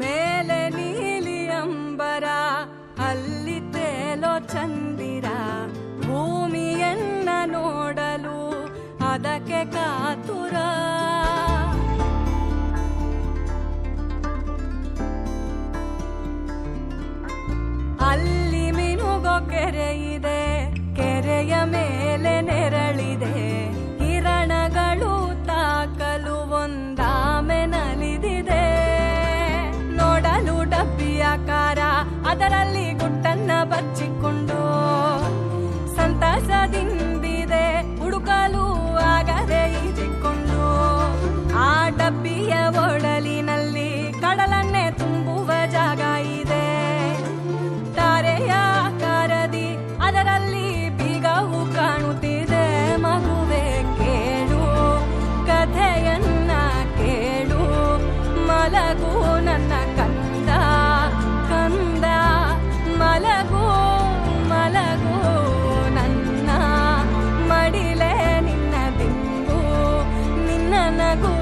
ಮೇಲೆ ನೀಲಿ ಅಂಬರ ಅಲ್ಲಿ ತೇಲೋ ಚಂದಿರ ಭೂಮಿಯನ್ನ ನೋಡಲು ಅದಕ್ಕೆ ಕಾತುರ. ಅಲ್ಲಿ ಮಿನುಗೋ ಕೆರೆ ಇದೆ, ಕೆರೆಯ ಮೇಲೆ ನೆರಳಿದೆ, ಕಿರಣಗಳು ತಾಕಲು ಒಂದಾಮೆ ನಲಿದಿದೆ. ನೋಡಲು ಡಬ್ಬಿಯಾಕಾರ ಅದರಲ್ಲಿ ಗುಟ್ಟನ್ನ ಬಚ್ಚಿಕೊಂಡು ಸಂತಸದಿಂದಿದೆ, ಹುಡುಕಲು ಆಗದೆ ಈಜಿಕೊಂಡು. ಆ ಡಬ್ಬಿಯ ಒಡಲಿನಲ್ಲಿ ಕಡಲನ್ನೇ ತುಂಬುವ ಜಾಗ ಇದೆ, ತಾರೆಯ ಆಕಾರದಿ ಅದರಲ್ಲಿ ಬೀಗವು ಕಾಣುತ್ತಿದೆ. ಮಗುವೆ ಕೇಳು ಕಥೆಯನ್ನ ಕೇಳು, ಮಲಗು ನನ್ನ ಕಂದ ಕಂದ, ಮಲಗು ಮಲಗು ನನ್ನ ಮಡಿಲೆ, ನಿನ್ನ ದಿಂಬು ನಿನ್ನ ನಗು